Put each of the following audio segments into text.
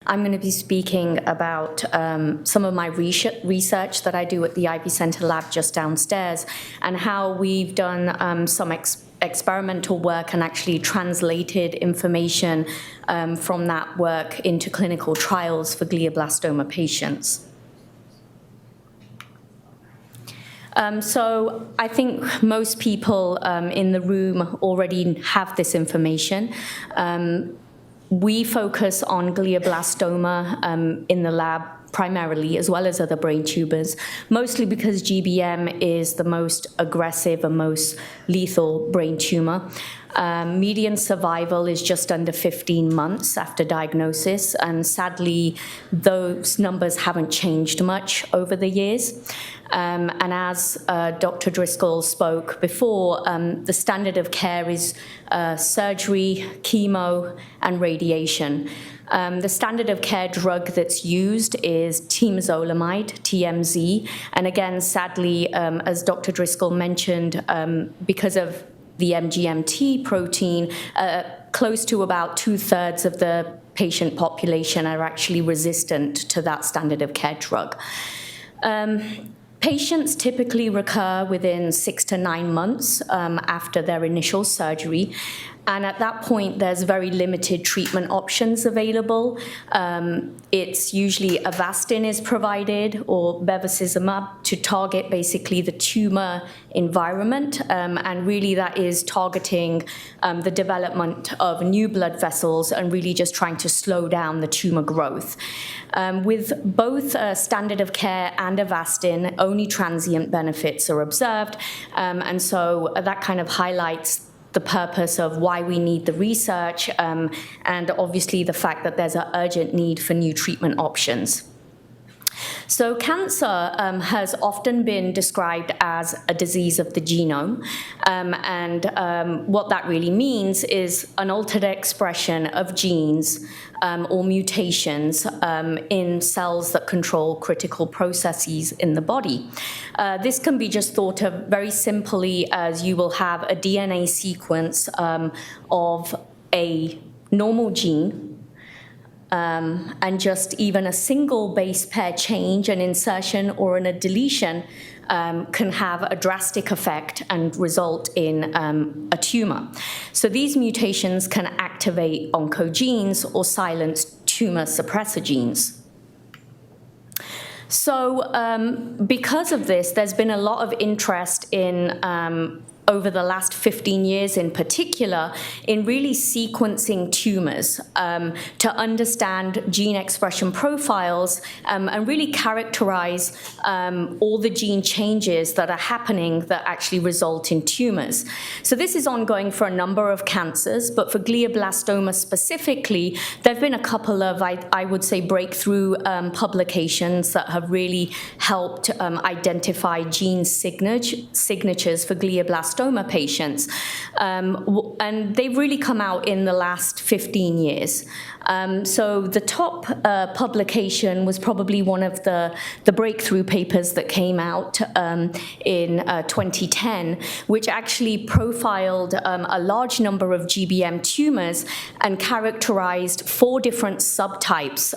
I'm going to be speaking about some of my research that I do at the Ivy Center lab just downstairs, and how we've done some experimental work and actually translated information from that work into clinical trials for glioblastoma patients. So I think most people in the room already have this information. We focus on glioblastoma in the lab primarily, as well as other brain tumors, mostly because GBM is the most aggressive and most lethal brain tumor. Median survival is just under 15 months after diagnosis, and sadly, those numbers haven't changed much over the years. And as Dr. Driscoll spoke before, the standard of care is surgery, chemo, and radiation. The standard of care drug that's used is temozolomide, TMZ, and again, sadly, as Dr. Driscoll mentioned, because of the MGMT protein, close to about 2/3 of the patient population are actually resistant to that standard of care drug. Patients typically recur within 6 to 9 months after their initial surgery. And at that point, there's very limited treatment options available. It's usually Avastin is provided or bevacizumab to target basically the tumor environment. And really that is targeting the development of new blood vessels and really just trying to slow down the tumor growth. With both standard of care and Avastin, only transient benefits are observed. And so that kind of highlights the purpose of why we need the research, and obviously the fact that there's an urgent need for new treatment options. So cancer has often been described as a disease of the genome, and what that really means is an altered expression of genes or mutations in cells that control critical processes in the body. This can be just thought of very simply as you will have a DNA sequence of a normal gene, and just even a single base pair change, an insertion or a deletion, can have a drastic effect and result in a tumor. So these mutations can activate oncogenes or silence tumor suppressor genes. So because of this, there's been a lot of interest in over the last 15 years in particular, in really sequencing tumors to understand gene expression profiles and really characterize all the gene changes that are happening that actually result in tumors. So this is ongoing for a number of cancers, but for glioblastoma specifically, there have been a couple of, I would say, breakthrough publications that have really helped identify gene signatures for glioblastoma patients, and they've really come out in the last 15 years. So the top publication was probably one of the breakthrough papers that came out in 2010, which actually profiled a large number of GBM tumors and characterized 4 different subtypes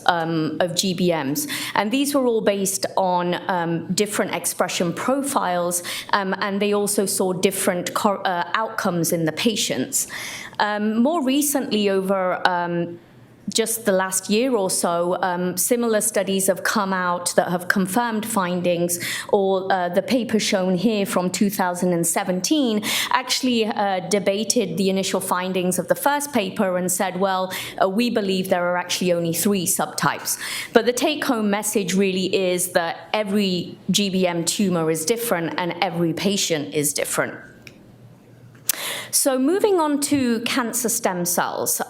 of GBMs. And these were all based on different expression profiles, and they also saw different outcomes in the patients. More recently, over just the last year or so, similar studies have come out that have confirmed findings, or the paper shown here from 2017 actually debated the initial findings of the first paper and said, well, we believe there are actually only 3 subtypes. But the take-home message really is that every GBM tumor is different and every patient is different. So moving on to cancer stem cells.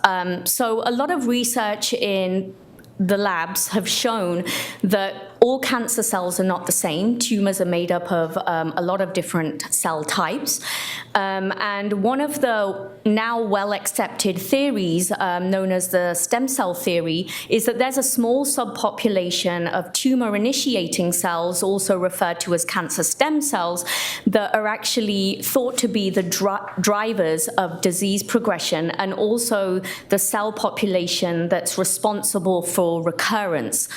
So a lot of research in the labs have shown that all cancer cells are not the same. Tumors are made up of a lot of different cell types. And one of the now well-accepted theories, known as the stem cell theory, is that there's a small subpopulation of tumor-initiating cells, also referred to as cancer stem cells, that are actually thought to be the drivers of disease progression, and also the cell population that's responsible for recurrence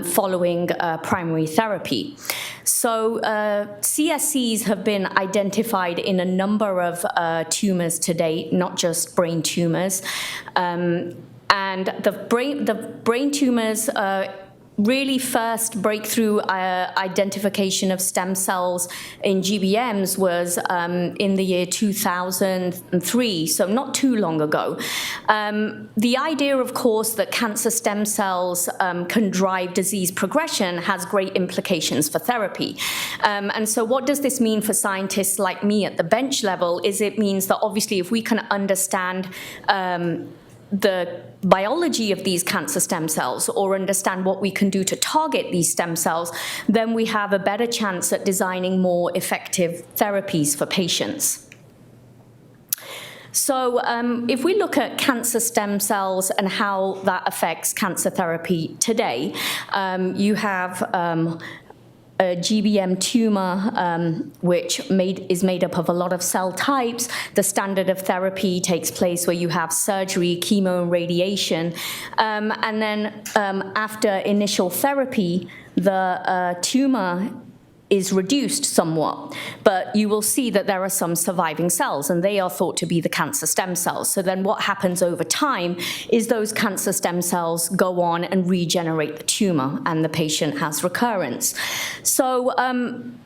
following primary therapy. So CSCs have been identified in a number of tumors to date, not just brain tumors. And the brain tumors really first breakthrough identification of stem cells in GBMs was in the year 2003, so not too long ago. The idea, of course, that cancer stem cells can drive disease progression has great implications for therapy. And so what does this mean for scientists like me at the bench level is it means that obviously if we can understand the biology of these cancer stem cells or understand what we can do to target these stem cells, then we have a better chance at designing more effective therapies for patients. So if we look at cancer stem cells and how that affects cancer therapy today, you have a GBM tumor, which is made up of a lot of cell types. The standard of therapy takes place where you have surgery, chemo, and radiation. And then after initial therapy, the tumor is reduced somewhat, but you will see that there are some surviving cells, and they are thought to be the cancer stem cells. So then what happens over time is those cancer stem cells go on and regenerate the tumor, and the patient has recurrence. So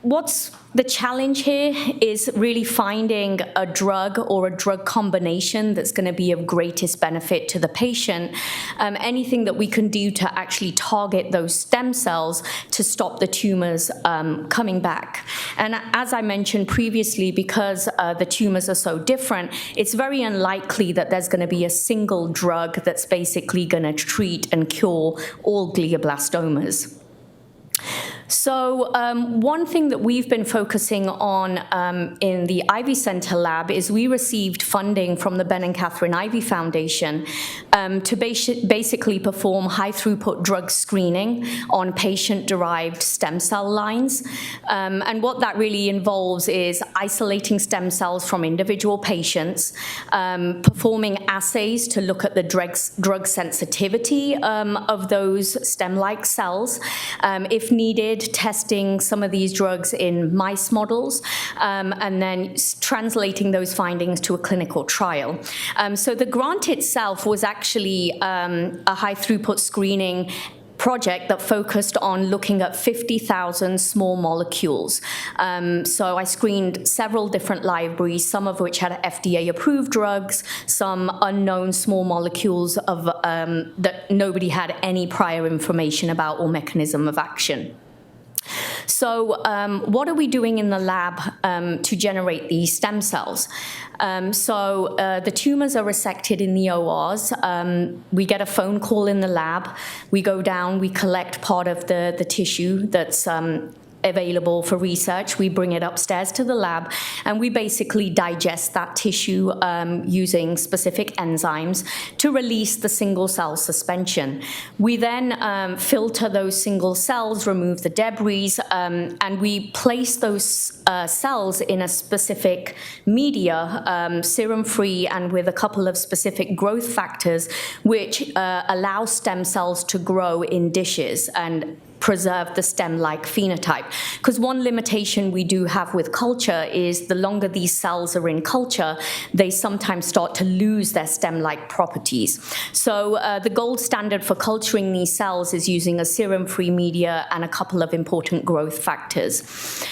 what's the challenge here is really finding a drug or a drug combination that's going to be of greatest benefit to the patient. Anything that we can do to actually target those stem cells to stop the tumors coming back. And as I mentioned previously, because the tumors are so different, it's very unlikely that there's going to be a single drug that's basically going to treat and cure all glioblastomas. So one thing that we've been focusing on in the Ivy Center lab is we received funding from the Ben and Catherine Ivy Foundation to basically perform high-throughput drug screening on patient-derived stem cell lines. And what that really involves is isolating stem cells from individual patients, performing assays to look at the drug sensitivity of those stem-like cells. If needed, testing some of these drugs in mice models, and then translating those findings to a clinical trial. So the grant itself was actually a high-throughput screening project that focused on looking at 50,000 small molecules. So I screened several different libraries, some of which had FDA-approved drugs, some unknown small molecules of, that nobody had any prior information about or mechanism of action. So what are we doing in the lab to generate these stem cells? The tumors are resected in the ORs. We get a phone call in the lab. We go down, we collect part of the tissue that's available for research. We bring it upstairs to the lab, and we basically digest that tissue using specific enzymes to release the single cell suspension. We then filter those single cells, remove the debris, and we place those cells in a specific media, serum-free and with a couple of specific growth factors, which allow stem cells to grow in dishes and preserve the stem-like phenotype. Because one limitation we do have with culture is the longer these cells are in culture, they sometimes start to lose their stem-like properties. So the gold standard for culturing these cells is using a serum-free media and a couple of important growth factors.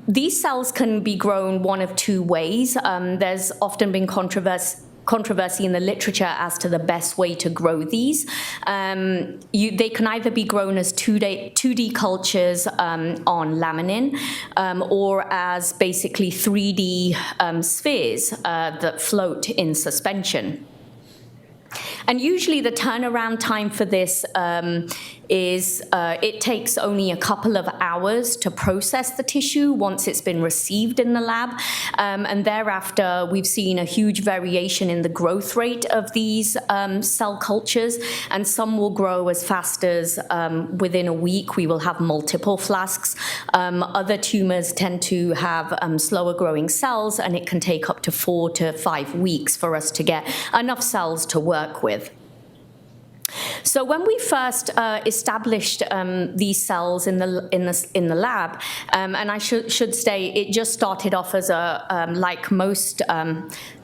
These cells can be grown one of two ways. There's often been controversy in the literature as to the best way to grow these. They can either be grown as 2D cultures on laminin, or as basically 3D spheres that float in suspension. And usually the turnaround time for this is it takes only a couple of hours to process the tissue once it's been received in the lab. And thereafter, we've seen a huge variation in the growth rate of these cell cultures, and some will grow as fast as within a week. We will have multiple flasks. Other tumors tend to have slower growing cells, and it can take up to 4 to 5 weeks for us to get enough cells to work with. So when we first established these cells in the lab, and I should say it just started off as a like most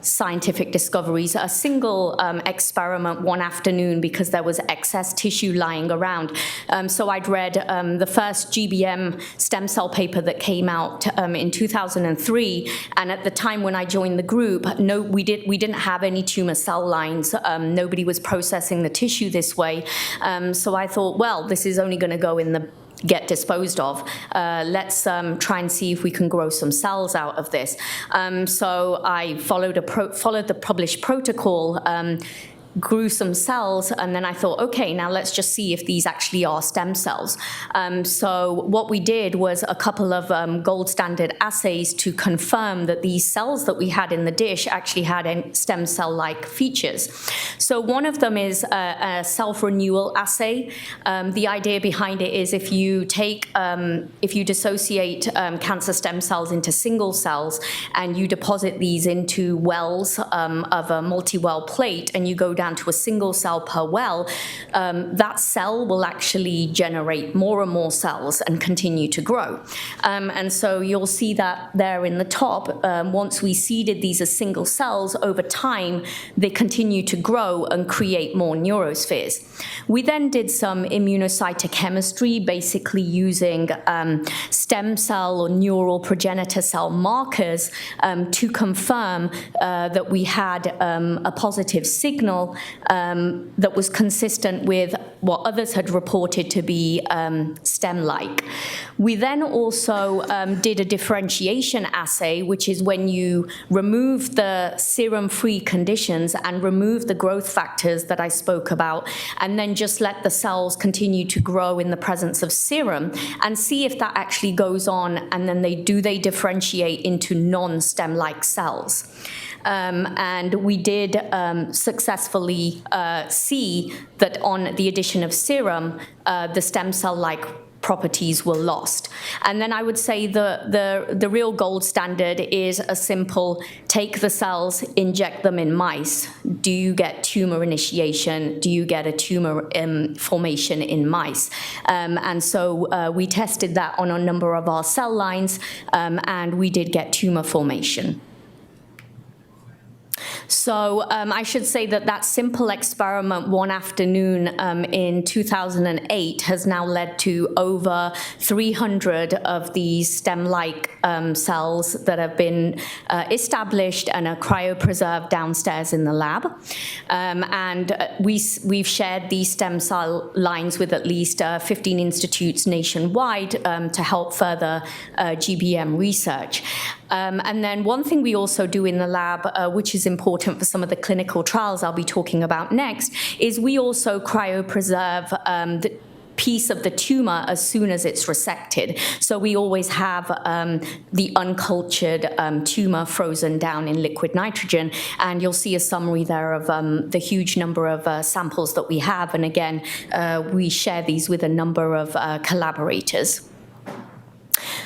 scientific discoveries, a single experiment one afternoon because there was excess tissue lying around. So I'd read the first GBM stem cell paper that came out in 2003, and at the time when I joined the group, we didn't have any tumor cell lines. Nobody was processing the tissue this way. So I thought, well, this is only going to go in the get disposed of. Let's try and see if we can grow some cells out of this. So I followed the published protocol, grew some cells, and then I thought, okay, now let's just see if these actually are stem cells. So what we did was a couple of gold standard assays to confirm that these cells that we had in the dish actually had stem cell-like features. So one of them is a self-renewal assay. The idea behind it is if you dissociate cancer stem cells into single cells and you deposit these into wells of a multi-well plate, and you go down to a single cell per well, that cell will actually generate more and more cells and continue to grow. And so you'll see that there in the top, once we seeded these as single cells, over time, they continue to grow and create more neurospheres. We then did some immunocytochemistry, basically using stem cell or neural progenitor cell markers to confirm that we had a positive signal that was consistent with what others had reported to be stem-like. We then also did a differentiation assay, which is when you remove the serum-free conditions and remove the growth factors that I spoke about, and then just let the cells continue to grow in the presence of serum and see if that actually goes on, and then they differentiate into non-stem-like cells. And we did successfully see that on the addition of serum, the stem cell-like properties were lost. And then I would say the real gold standard is a simple, take the cells, inject them in mice. Do you get tumor initiation? Do you get a tumor formation in mice? And so we tested that on a number of our cell lines, and we did get tumor formation. So I should say that simple experiment one afternoon in 2008 has now led to over 300 of these stem-like cells that have been established and are cryopreserved downstairs in the lab. And we've shared these stem cell lines with at least 15 institutes nationwide to help further GBM research. And then one thing we also do in the lab, which is important for some of the clinical trials I'll be talking about next, is we also cryopreserve the piece of the tumor as soon as it's resected. So we always have the uncultured tumor frozen down in liquid nitrogen, and you'll see a summary there of the huge number of samples that we have. And again, we share these with a number of collaborators.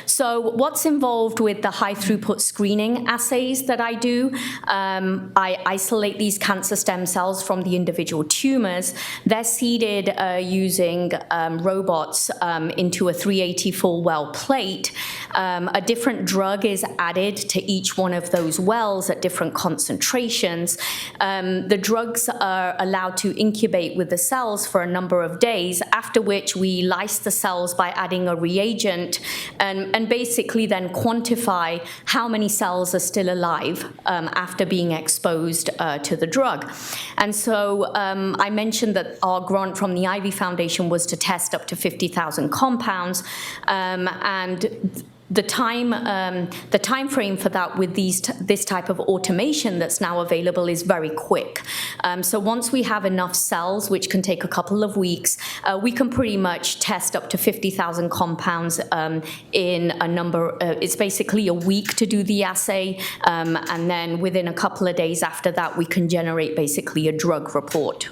So what's involved with the high throughput screening assays that I do? I isolate these cancer stem cells from the individual tumors. They're seeded using robots into a 384 well plate. A different drug is added to each one of those wells at different concentrations. The drugs are allowed to incubate with the cells for a number of days, after which we lyse the cells by adding a reagent and basically then quantify how many cells are still alive after being exposed to the drug. And so I mentioned that our grant from the Ivy Foundation was to test up to 50,000 compounds, and the time frame for that with this type of automation that's now available is very quick. So once we have enough cells, which can take a couple of weeks, we can pretty much test up to 50,000 compounds in a number. It's basically a week to do the assay, and then within a couple of days after that, we can generate basically a drug report.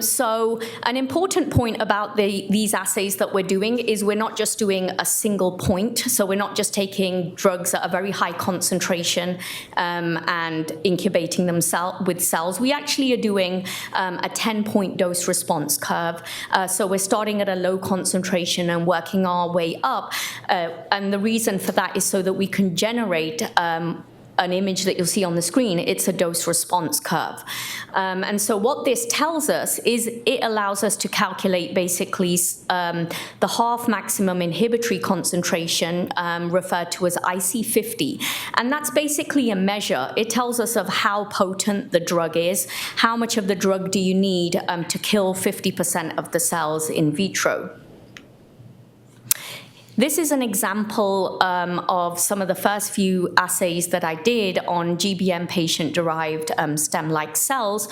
So an important point about these assays that we're doing is we're not just doing a single point. So we're not just taking drugs at a very high concentration and incubating them with cells. We actually are doing a 10-point dose response curve. So we're starting at a low concentration and working our way up. And the reason for that is so that we can generate an image that you'll see on the screen. It's a dose response curve. And so what this tells us is it allows us to calculate basically the half maximum inhibitory concentration referred to as IC50. And that's basically a measure. It tells us of how potent the drug is, how much of the drug do you need to kill 50% of the cells in vitro. This is an example of some of the first few assays that I did on GBM patient-derived stem-like cells.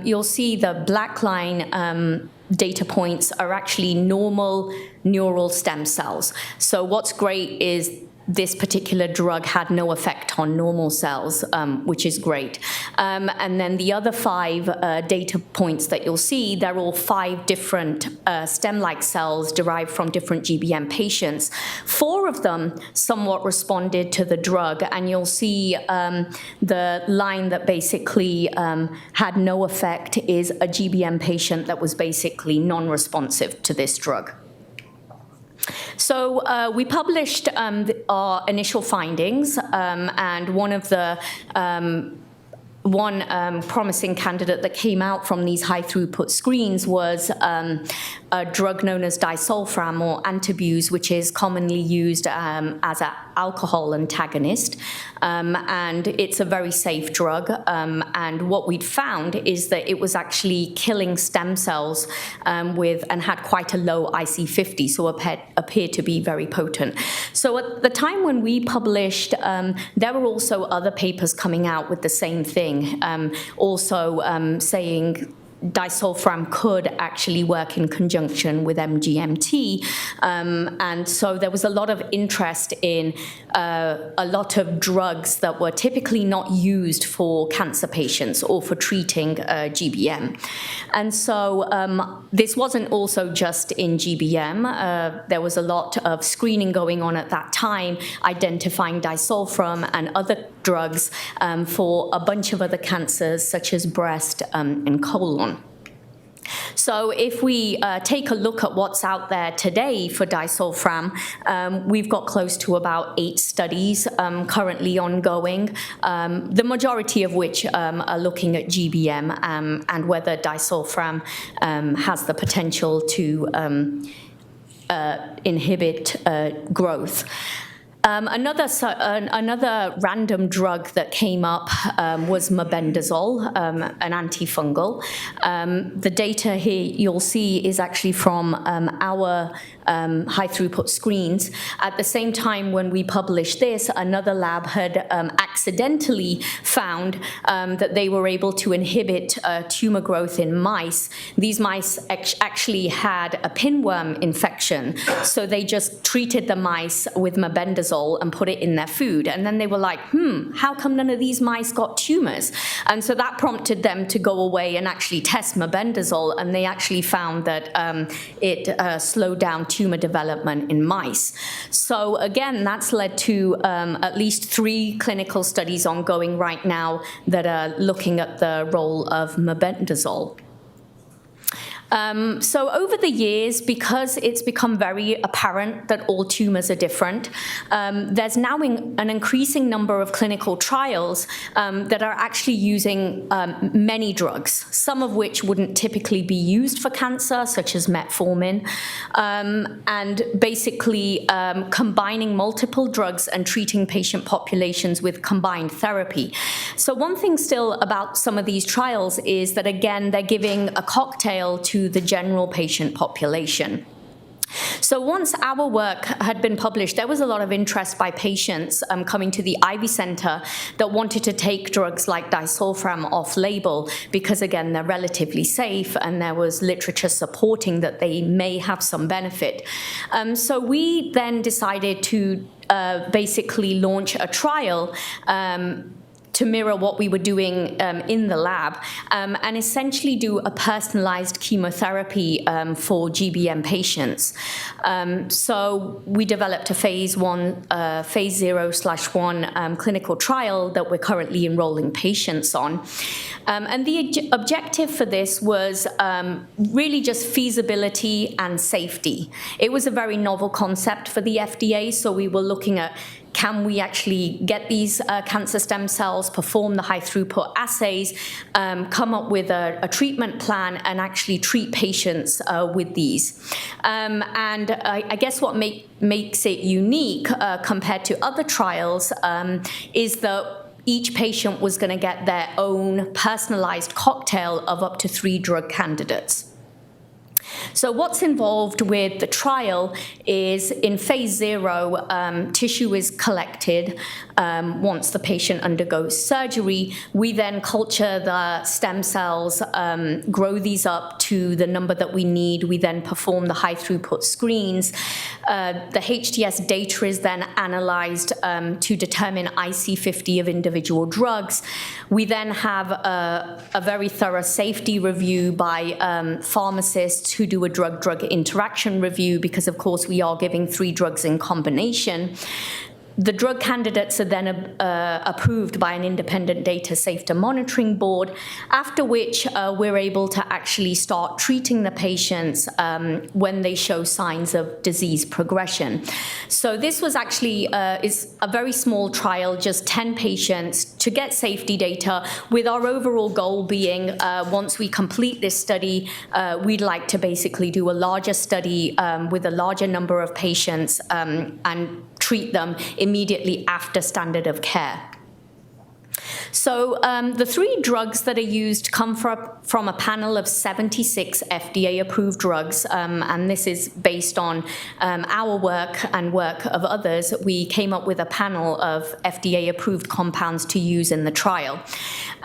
You'll see the black line data points are actually normal neural stem cells. So what's great is this particular drug had no effect on normal cells, which is great. And then the other 5 data points that you'll see, they're all 5 different stem-like cells derived from different GBM patients. 4 of them somewhat responded to the drug, and you'll see the line that basically had no effect is a GBM patient that was basically non-responsive to this drug. So we published our initial findings, and one of the promising candidate that came out from these high-throughput screens was a drug known as disulfiram or antabuse, which is commonly used as an alcohol antagonist. And it's a very safe drug. And what we'd found is that it was actually killing stem cells and had quite a low IC50, so appeared to be very potent. So at the time when we published, there were also other papers coming out with the same thing, saying disulfiram could actually work in conjunction with MGMT. And so there was a lot of interest in a lot of drugs that were typically not used for cancer patients or for treating GBM. And so this wasn't also just in GBM. There was a lot of screening going on at that time, identifying disulfiram and other drugs for a bunch of other cancers such as breast and colon. So if we take a look at what's out there today for disulfiram, we've got close to about 8 studies currently ongoing, the majority of which are looking at GBM and whether disulfiram has the potential to inhibit growth. Another random drug that came up was mebendazole, an antifungal. The data here you'll see is actually from our high-throughput screens. At the same time when we published this, another lab had accidentally found that they were able to inhibit tumor growth in mice. These mice actually had a pinworm infection, so they just treated the mice with mebendazole and put it in their food. And then they were like, how come none of these mice got tumors? And so that prompted them to go away and actually test mebendazole, and they actually found that it slowed down tumor development in mice. So again, that's led to at least 3 clinical studies ongoing right now that are looking at the role of mebendazole. So over the years, because it's become very apparent that all tumors are different, there's now an increasing number of clinical trials that are actually using many drugs, some of which wouldn't typically be used for cancer, such as metformin, and basically combining multiple drugs and treating patient populations with combined therapy. So one thing still about some of these trials is that, again, they're giving a cocktail to the general patient population. So once our work had been published, there was a lot of interest by patients coming to the Ivy Center that wanted to take drugs like disulfiram off-label because, again, they're relatively safe and there was literature supporting that they may have some benefit. So we then decided to basically launch a trial to mirror what we were doing in the lab, and essentially do a personalized chemotherapy for GBM patients. So we developed a phase 0/1 clinical trial that we're currently enrolling patients on. And the objective for this was really just feasibility and safety. It was a very novel concept for the FDA, so we were looking at, can we actually get these cancer stem cells, perform the high throughput assays, come up with a treatment plan, and actually treat patients with these. And I guess what makes it unique compared to other trials is that each patient was going to get their own personalized cocktail of up to 3 drug candidates. So what's involved with the trial is in phase 0, tissue is collected once the patient undergoes surgery. We then culture the stem cells, grow these up to the number that we need. We then perform the high throughput screens. The HTS data is then analyzed to determine IC50 of individual drugs. We then have a very thorough safety review by pharmacists who do a drug-drug interaction review because, of course, we are giving 3 drugs in combination. The drug candidates are then approved by an independent data safety monitoring board, after which we're able to actually start treating the patients when they show signs of disease progression. So this was actually is a very small trial, just 10 patients, to get safety data, with our overall goal being once we complete this study, we'd like to basically do a larger study with a larger number of patients and treat them immediately after standard of care. So the 3 drugs that are used come from a panel of 76 FDA-approved drugs, and this is based on our work and work of others. We came up with a panel of FDA-approved compounds to use in the trial.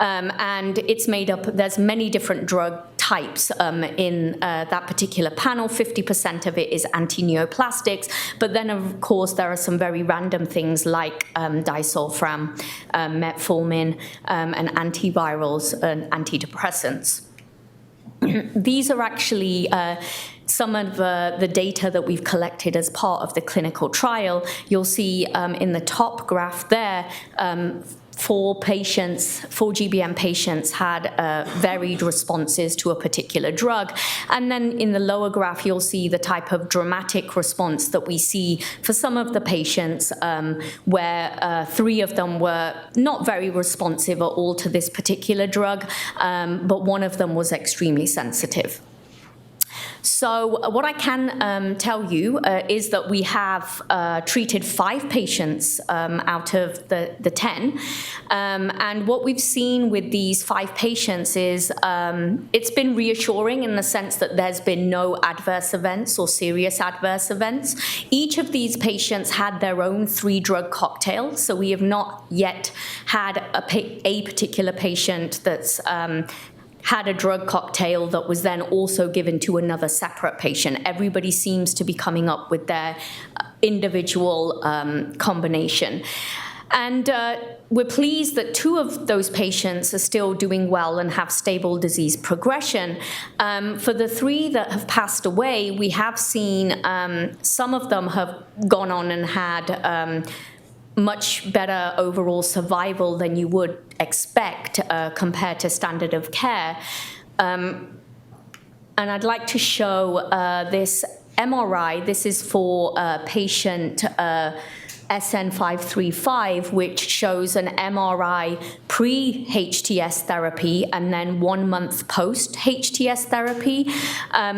And it's made up, there's many different drug types in that particular panel. 50% of it is anti-neoplastics, but then of course there are some very random things like disulfiram, metformin, and antivirals and antidepressants. These are actually some of the data that we've collected as part of the clinical trial. You'll see in the top graph there, 4 GBM patients had varied responses to a particular drug. And then in the lower graph, you'll see the type of dramatic response that we see for some of the patients, where 3 of them were not very responsive at all to this particular drug, but one of them was extremely sensitive. So what I can tell you is that we have treated 5 patients out of the 10. And what we've seen with these 5 patients is it's been reassuring in the sense that there's been no adverse events or serious adverse events. Each of these patients had their own 3-drug cocktail, so we have not yet had a particular patient that's had a drug cocktail that was then also given to another separate patient. Everybody seems to be coming up with their individual combination. And we're pleased that 2 of those patients are still doing well and have stable disease progression. For the 3 that have passed away, we have seen some of them have gone on and had much better overall survival than you would expect compared to standard of care. And I'd like to show this MRI. This is for patient SN535, which shows an MRI pre-HTS therapy and then 1 month post-HTS therapy.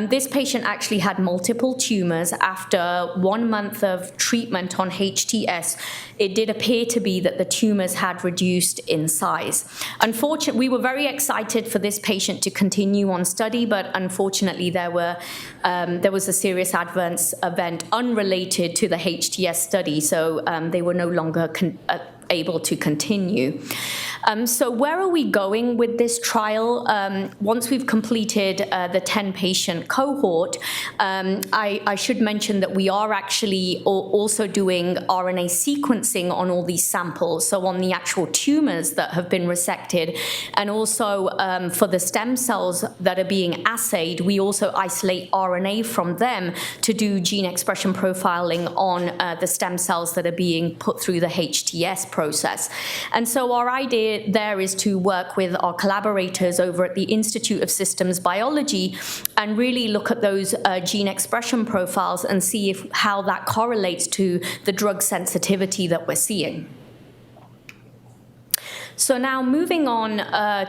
This patient actually had multiple tumors. After 1 month of treatment on HTS, it did appear to be that the tumors had reduced in size. Unfortunately, we were very excited for this patient to continue on study, but unfortunately there was a serious adverse event unrelated to the HTS study, so they were no longer able to continue. So where are we going with this trial? Once we've completed the 10-patient cohort, I should mention that we are actually also doing RNA sequencing on all these samples, so on the actual tumors that have been resected, and also for the stem cells that are being assayed, we also isolate RNA from them to do gene expression profiling on the stem cells that are being put through the HTS process. And so our idea there is to work with our collaborators over at the Institute of Systems Biology and really look at those gene expression profiles and see how that correlates to the drug sensitivity that we're seeing. So now moving on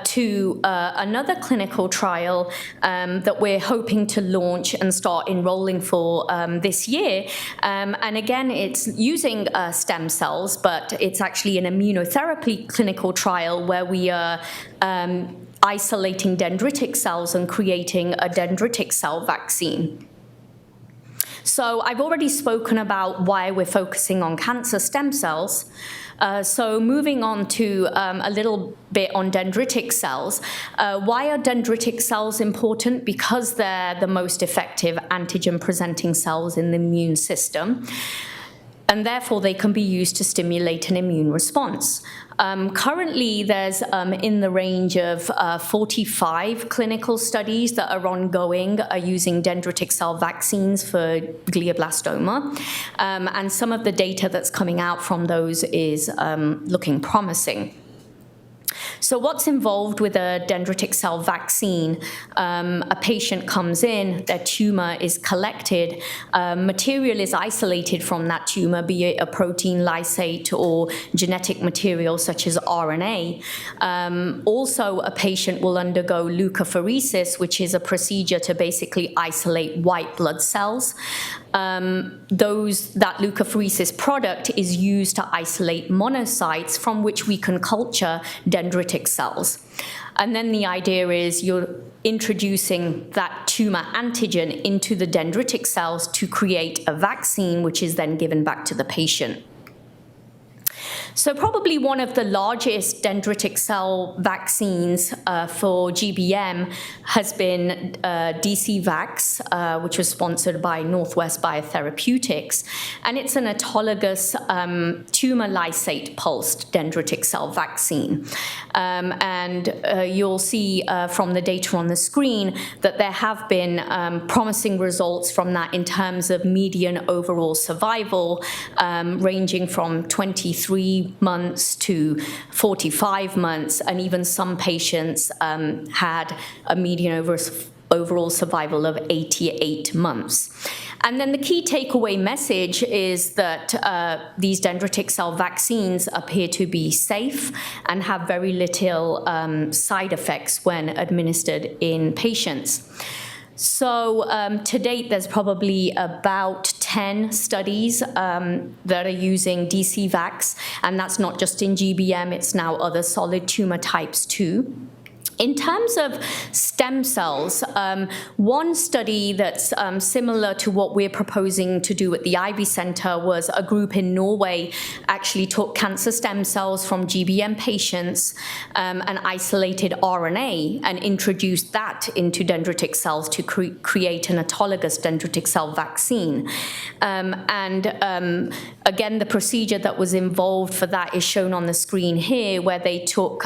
to another clinical trial that we're hoping to launch and start enrolling for this year. And again, it's using stem cells, but it's actually an immunotherapy clinical trial where we are isolating dendritic cells and creating a dendritic cell vaccine. So I've already spoken about why we're focusing on cancer stem cells. So moving on to a little bit on dendritic cells. Why are dendritic cells important? Because they're the most effective antigen-presenting cells in the immune system, and therefore they can be used to stimulate an immune response. Currently, there's in the range of 45 clinical studies that are ongoing using dendritic cell vaccines for glioblastoma. And some of the data that's coming out from those is looking promising. So what's involved with a dendritic cell vaccine? A patient comes in, their tumor is collected, material is isolated from that tumor, be it a protein lysate or genetic material such as RNA. Also, a patient will undergo leukapheresis, which is a procedure to basically isolate white blood cells. That leukapheresis product is used to isolate monocytes from which we can culture dendritic cells. And then the idea is you're introducing that tumor antigen into the dendritic cells to create a vaccine, which is then given back to the patient. So probably one of the largest dendritic cell vaccines for GBM has been DCVax, which was sponsored by Northwest Biotherapeutics. And it's an autologous tumor lysate pulsed dendritic cell vaccine. You'll see from the data on the screen that there have been promising results from that in terms of median overall survival, ranging from 23 months to 45 months, and even some patients had a median overall survival of 88 months. And then the key takeaway message is that these dendritic cell vaccines appear to be safe and have very little side effects when administered in patients. So to date, there's probably about 10 studies that are using DCVax, and that's not just in GBM, it's now other solid tumor types too. In terms of stem cells, one study that's similar to what we're proposing to do at the Ivy Center was a group in Norway actually took cancer stem cells from GBM patients and isolated RNA and introduced that into dendritic cells to create an autologous dendritic cell vaccine. Again, the procedure that was involved for that is shown on the screen here, where they took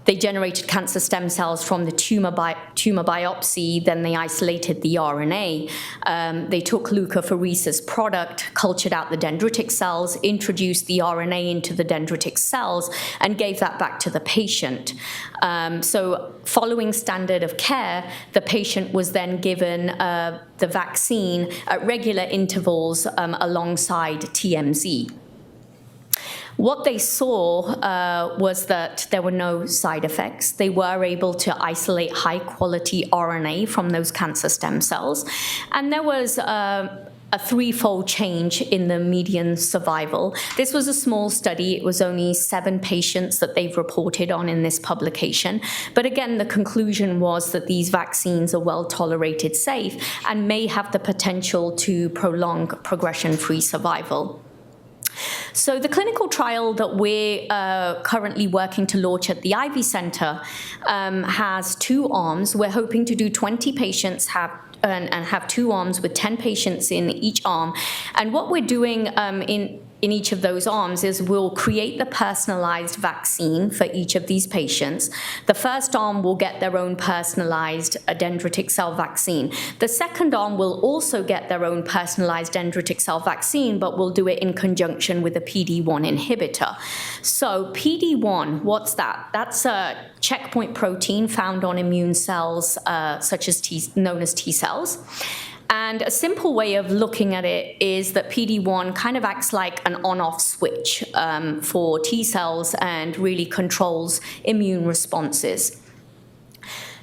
they generated cancer stem cells from the tumor biopsy, then they isolated the RNA. They took leukapheresis product, cultured out the dendritic cells, introduced the RNA into the dendritic cells, and gave that back to the patient. So following standard of care, the patient was then given the vaccine at regular intervals alongside TMZ. What they saw was that there were no side effects. They were able to isolate high-quality RNA from those cancer stem cells. And there was a threefold change in the median survival. This was a small study. It was only 7 patients that they've reported on in this publication. But again, the conclusion was that these vaccines are well-tolerated, safe, and may have the potential to prolong progression-free survival. So the clinical trial that we're currently working to launch at the Ivy Center has 2 arms. We're hoping to do 20 patients and have 2 arms with 10 patients in each arm. And what we're doing in each of those arms is we'll create the personalized vaccine for each of these patients. The first arm will get their own personalized dendritic cell vaccine. The second arm will also get their own personalized dendritic cell vaccine, but we'll do it in conjunction with a PD-1 inhibitor. So PD-1, what's that? That's a checkpoint protein found on immune cells such as known as T cells. And a simple way of looking at it is that PD-1 kind of acts like an on-off switch for T cells and really controls immune responses.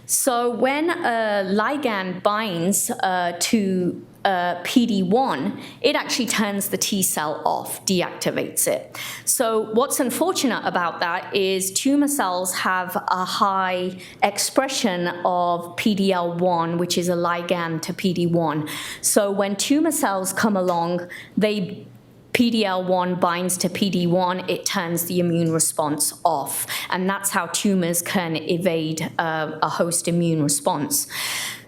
So when a ligand binds to PD-1, it actually turns the T cell off, deactivates it. So what's unfortunate about that is tumor cells have a high expression of PD-L1, which is a ligand to PD-1. So when tumor cells come along, PD-L1 binds to PD-1, it turns the immune response off. And that's how tumors can evade a host immune response.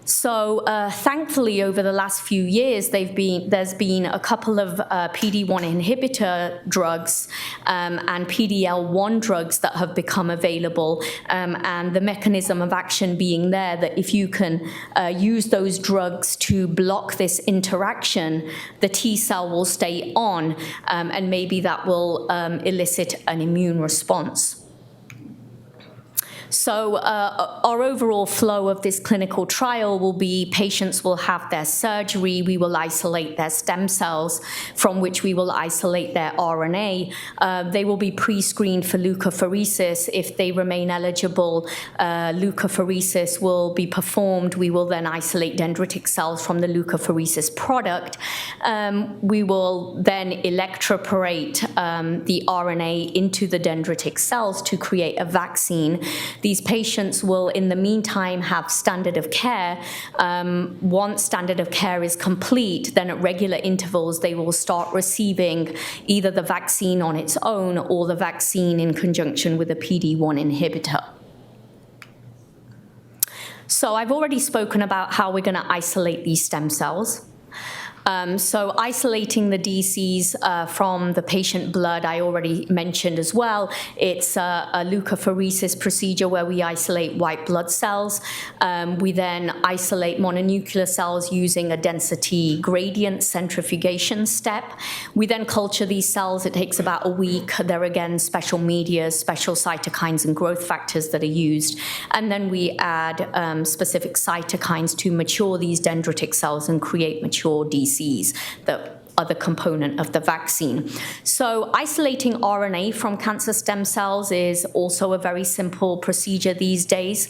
So thankfully, over the last few years, there's been a couple of PD-1 inhibitor drugs and PD-L1 drugs that have become available, and the mechanism of action being there that if you can use those drugs to block this interaction, the T cell will stay on, and maybe that will elicit an immune response. So our overall flow of this clinical trial will be patients will have their surgery, we will isolate their stem cells, from which we will isolate their RNA. They will be pre-screened for leukapheresis. If they remain eligible, leukapheresis will be performed. We will then isolate dendritic cells from the leukapheresis product. We will then electroporate the RNA into the dendritic cells to create a vaccine. These patients will, in the meantime, have standard of care. Once standard of care is complete, then at regular intervals, they will start receiving either the vaccine on its own or the vaccine in conjunction with a PD-1 inhibitor. So I've already spoken about how we're going to isolate these stem cells. So isolating the DCs from the patient blood, I already mentioned as well. It's a leukapheresis procedure where we isolate white blood cells. We then isolate mononuclear cells using a density gradient centrifugation step. We then culture these cells. It takes about a week. There are again special media, special cytokines and growth factors that are used. And then we add specific cytokines to mature these dendritic cells and create mature DCs. The other component of the vaccine. So isolating RNA from cancer stem cells is also a very simple procedure these days.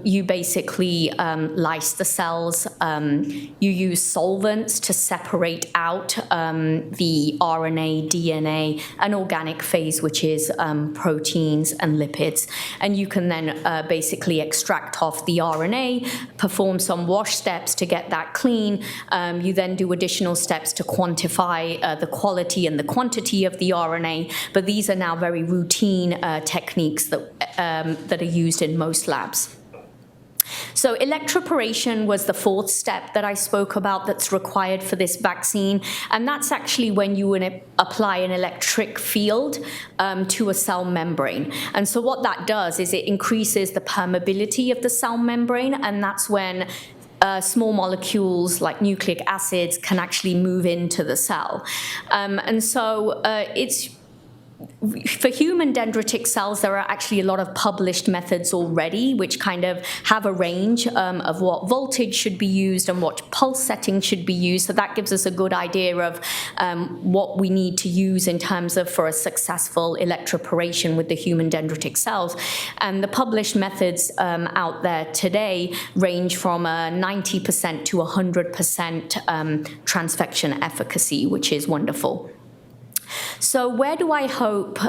You basically lyse the cells. You use solvents to separate out the RNA, DNA, and organic phase, which is proteins and lipids. And you can then basically extract off the RNA, perform some wash steps to get that clean. You then do additional steps to quantify the quality and the quantity of the RNA, but these are now very routine techniques that are used in most labs. So electroporation was the fourth step that I spoke about that's required for this vaccine, and that's actually when you would apply an electric field to a cell membrane. And so what that does is it increases the permeability of the cell membrane, and that's when small molecules like nucleic acids can actually move into the cell. And so it's for human dendritic cells, there are actually a lot of published methods already which kind of have a range of what voltage should be used and what pulse setting should be used. So that gives us a good idea of what we need to use in terms of for a successful electroporation with the human dendritic cells. And the published methods out there today range from 90% to 100% transfection efficacy, which is wonderful. So where do I hope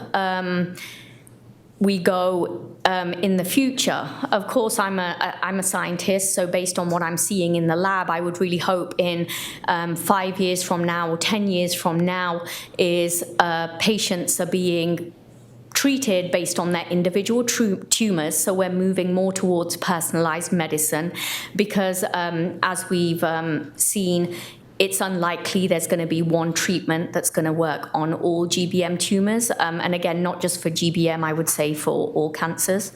we go in the future? Of course, I'm a scientist, so based on what I'm seeing in the lab, I would really hope in 5 years from now or 10 years from now is patients are being treated based on their individual tumors. So we're moving more towards personalized medicine because as we've seen, it's unlikely there's going to be one treatment that's going to work on all GBM tumors. And again, not just for GBM, I would say for all cancers.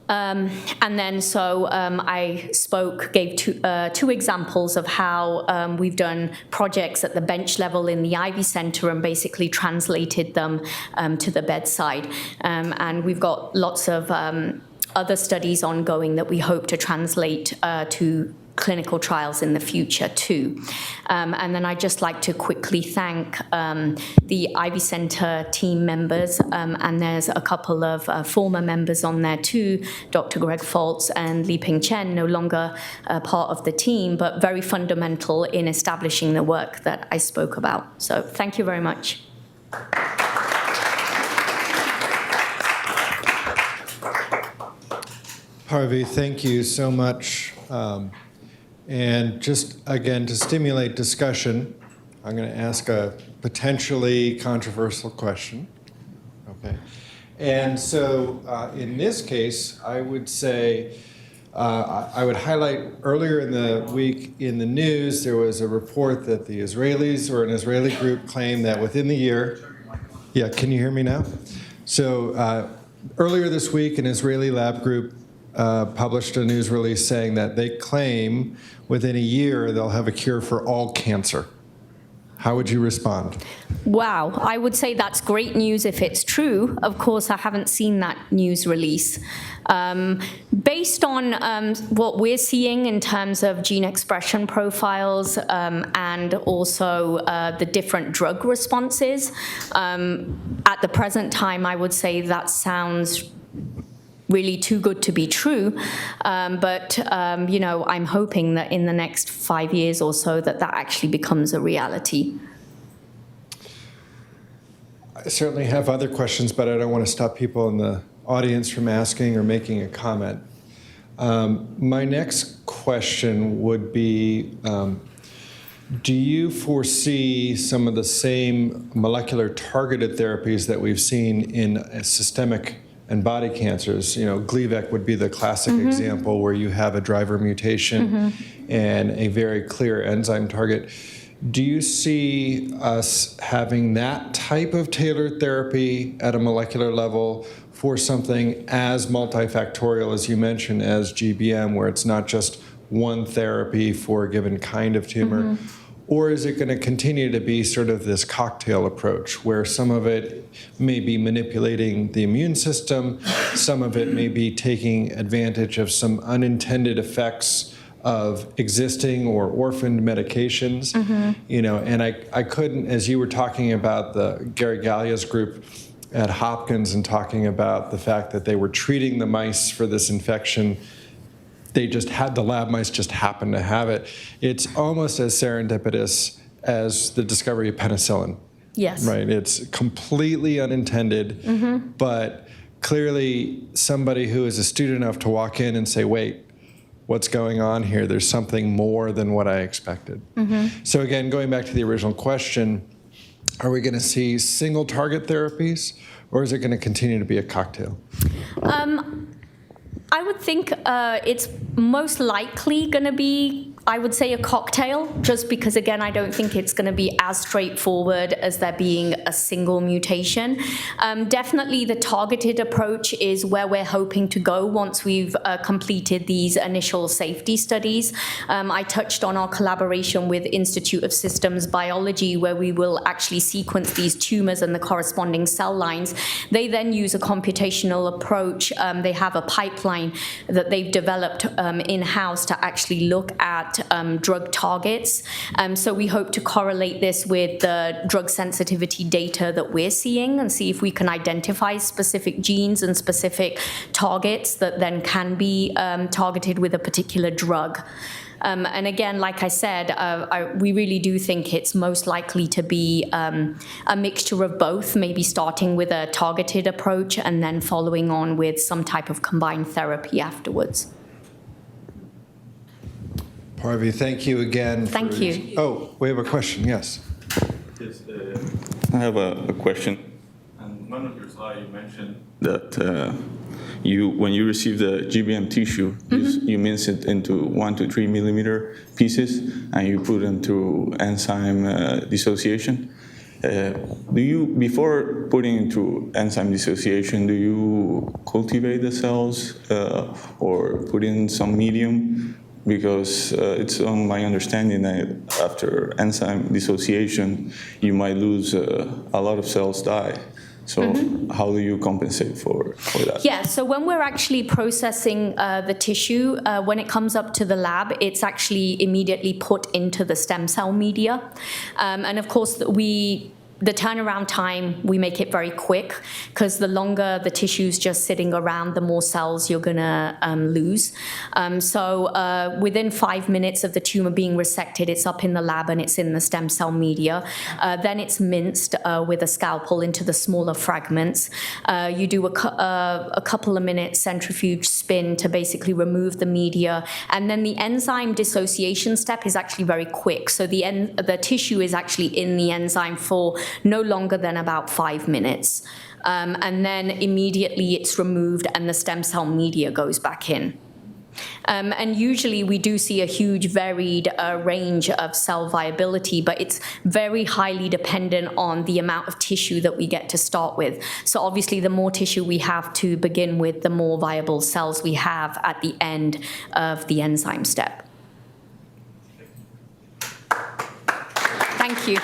And then so I gave two examples of how we've done projects at the bench level in the Ivy Center and basically translated them to the bedside. And we've got lots of other studies ongoing that we hope to translate to clinical trials in the future too. And then I'd just like to quickly thank the Ivy Center team members, and there's a couple of former members on there too, Dr. Greg Foltz and Li-Ping Chen, no longer part of the team, but very fundamental in establishing the work that I spoke about. So thank you very much. Parvi, thank you so much. And just, again, to stimulate discussion, I'm going to ask a potentially controversial question. Okay. And so in this case, I would say, I would highlight earlier in the week in the news, there was a report that the Israelis or an Israeli group claimed that within the year, yeah, can you hear me now? So earlier this week, an Israeli lab group published a news release saying that they claim within a year they'll have a cure for all cancer. How would you respond? Wow, I would say that's great news if it's true. Of course, I haven't seen that news release. Based on what we're seeing in terms of gene expression profiles and also the different drug responses, at the present time, I would say that sounds really too good to be true, but you know, I'm hoping that in the next 5 years or so that actually becomes a reality. I certainly have other questions, but I don't want to stop people in the audience from asking or making a comment. My next question would be, do you foresee some of the same molecular targeted therapies that we've seen in systemic and body cancers? You know, Gleevec would be the classic example where you have a driver mutation and a very clear enzyme target. Do you see us having that type of tailored therapy at a molecular level for something as multifactorial as you mentioned as GBM, where it's not just one therapy for a given kind of tumor? Or is it going to continue to be sort of this cocktail approach where some of it may be manipulating the immune system, some of it may be taking advantage of some unintended effects of existing or orphaned medications? You know, and I couldn't, as you were talking about the Gary Gallia's group at Hopkins and talking about the fact that they were treating the mice for this infection, they just had, the lab mice just happened to have it. It's almost as serendipitous as the discovery of penicillin. Yes. Right, it's completely unintended, but clearly somebody who is astute enough to walk in and say, wait, what's going on here? There's something more than what I expected. So again, going back to the original question, are we going to see single target therapies, or is it going to continue to be a cocktail? I would think it's most likely going to be, I would say, a cocktail, just because, again, I don't think it's going to be as straightforward as there being a single mutation. Definitely the targeted approach is where we're hoping to go once we've completed these initial safety studies. I touched on our collaboration with Institute of Systems Biology, where we will actually sequence these tumors and the corresponding cell lines. They then use a computational approach. They have a pipeline that they've developed in-house to actually look at drug targets. So we hope to correlate this with the drug sensitivity data that we're seeing and see if we can identify specific genes and specific targets that then can be targeted with a particular drug. And again, like I said, we really do think it's most likely to be a mixture of both, maybe starting with a targeted approach and then following on with some type of combined therapy afterwards. Parvi, thank you again. Thank you. Oh, we have a question, yes. Yes, I have a question. On one of your slides, you mentioned that when you receive the GBM tissue, you mince it into 1 to 3 millimeter pieces, and you put them through enzyme dissociation. Before putting into enzyme dissociation, do you cultivate the cells or put in some medium? Because it's on my understanding that after enzyme dissociation, you might lose a lot of cells die. So how do you compensate for that? Yeah, so when we're actually processing the tissue, when it comes up to the lab, it's actually immediately put into the stem cell media. And of course, the turnaround time, we make it very quick, because the longer the tissue's just sitting around, the more cells you're going to lose. So within 5 minutes of the tumor being resected, it's up in the lab and it's in the stem cell media. Then it's minced with a scalpel into the smaller fragments. You do a couple of minutes centrifuge spin to basically remove the media. And then the enzyme dissociation step is actually very quick. So the tissue is actually in the enzyme for no longer than about 5 minutes. And then immediately it's removed and the stem cell media goes back in. And usually we do see a huge varied range of cell viability, but it's very highly dependent on the amount of tissue that we get to start with. So obviously the more tissue we have to begin with, the more viable cells we have at the end of the enzyme step. Thank you.